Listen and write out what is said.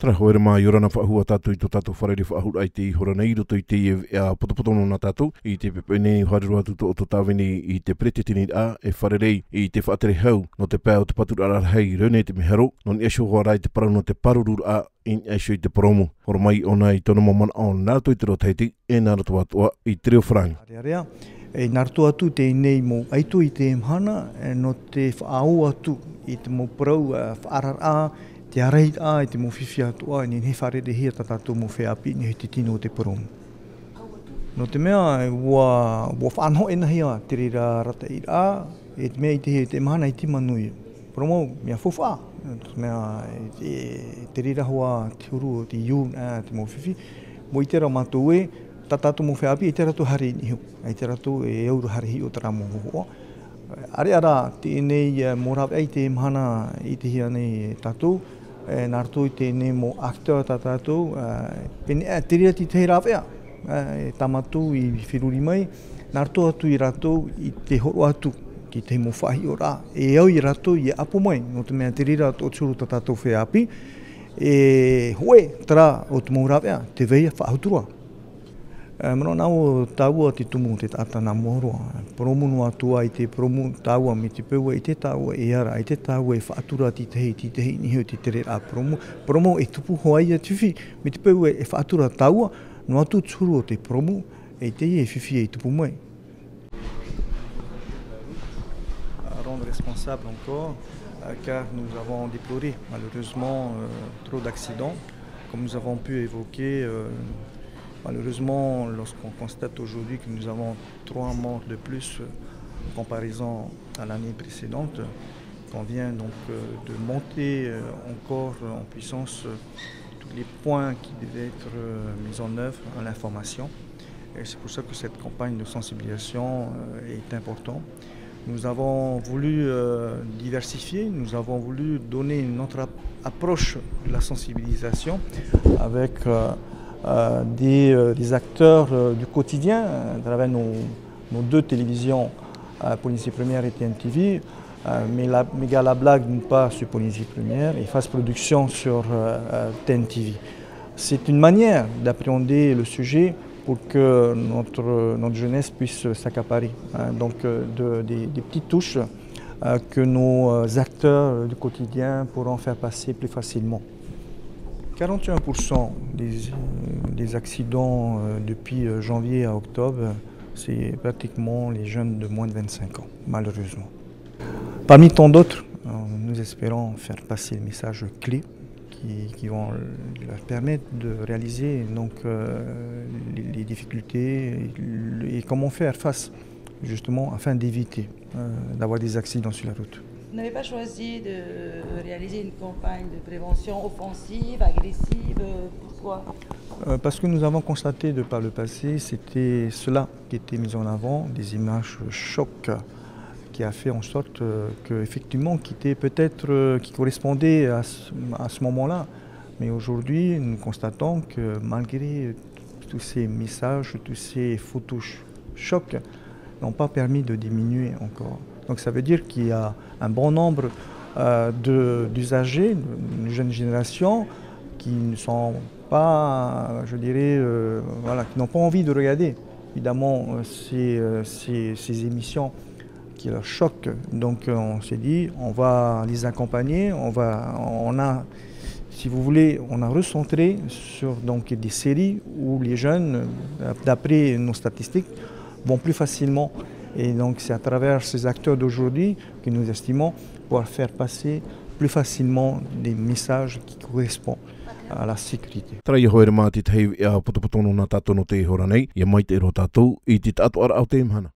Tara hoere mā yorana whaahua tātou I tō tātou wharere whaahura ai te hora nei roto I te potopoto nō tātou I te pepene haruru atu o tō tāwene I te pretetini a e wharerei I te whaatere hau no te pēo te patura arahei rene te mehero non esho hoa rai te parau no te parururu a in esho I te promo. Hora mai ona I tono mamana o nātou I te roteiti e nārato atua I te reo wharangi. Area, e nārato atu te nei mo aito I te mhana no te whaau atu I te mo parau whaarara te arei I te mo whiwhi atua ni he wharere hia tātou mo wheapi ni he te tino o te promo. No te mea, ua whanho e nahi a te rira rata I a, e te mea I te mahana I te manui. Promo, mea whawha. Te mea, te rira hoa te huru o te iu, te mo whiwhi. Mo I te rau mātou e, tātou mo wheapi, I te ratu hari ni hiu. I te ratu e euro hari hi o te ramo hoa. Are ara, te nei morab ei te mahana I te hia nei tātou. Nārtu I te nei mo actor tātou. Te rira ti te rāwea. Tamatu I whiruri mai, nārtu atu I ratou I te horo atu ki te mo whahi o rā. E au I ratou I apo mai, no te mea te rira o tsuru tātou wheapi. E hoe, tara o te mo rāwea, te veia whaahuturua. Mano nao tāua te tumu te tata nā moroa. Promunu atua I te promu tāua me te peua I te tāua e ara, I te tāua e whaatura ti tehi ni heo te tere a promu. Promu e tupu hoai a tuwhi, me te peua e whaatura tāua, no atu tsuru o te promu, e te e whiwhi e tupu mai. Rendre responsable encore, car nous avons déploré malheureusement trop d'accidents, comme nous avons pu évoquer. Malheureusement, lorsqu'on constate aujourd'hui que nous avons 3 morts de plus en comparaison à l'année précédente, qu'on vient donc de monter encore en puissance tous les points qui devaient être mis en œuvre à l'information. Et c'est pour ça que cette campagne de sensibilisation est importante. Nous avons voulu diversifier, nous avons voulu donner une autre approche de la sensibilisation avec des acteurs du quotidien à travers nos 2 télévisions, Polynésie Première et TNTV, mais la blague d'une part sur Polynésie Première et Face Production sur TNTV. C'est une manière d'appréhender le sujet pour que notre jeunesse puisse s'accaparer. Donc des petites touches que nos acteurs du quotidien pourront faire passer plus facilement. 41% des accidents depuis janvier à octobre, c'est pratiquement les jeunes de moins de 25 ans, malheureusement. Parmi tant d'autres, nous espérons faire passer le message clé qui vont leur permettre de réaliser donc, les difficultés et comment faire face, justement, afin d'éviter d'avoir des accidents sur la route. Vous n'avez pas choisi de réaliser une campagne de prévention offensive, agressive, pourquoi? Parce que nous avons constaté de par le passé, c'était cela qui était mis en avant, des images chocs qui a fait en sorte qu'effectivement, qui correspondait à ce moment-là. Mais aujourd'hui, nous constatons que malgré tous ces messages, tous ces photos chocs, n'ont pas permis de diminuer encore. Donc ça veut dire qu'il y a un bon nombre d'usagers, de jeunes générations, qui ne sont pas, je dirais, qui n'ont pas envie de regarder évidemment ces émissions qui leur choquent. Donc on s'est dit, on va les accompagner, si vous voulez, on a recentré sur donc, des séries où les jeunes, d'après nos statistiques, vont plus facilement. Et donc c'est à travers ces acteurs d'aujourd'hui que nous estimons pouvoir faire passer plus facilement des messages qui correspondent à la sécurité. Tara hoere mā te tei potopoto nō tātou no te hora nei, ia mai te ro tātou I te tātou ara au te imhana.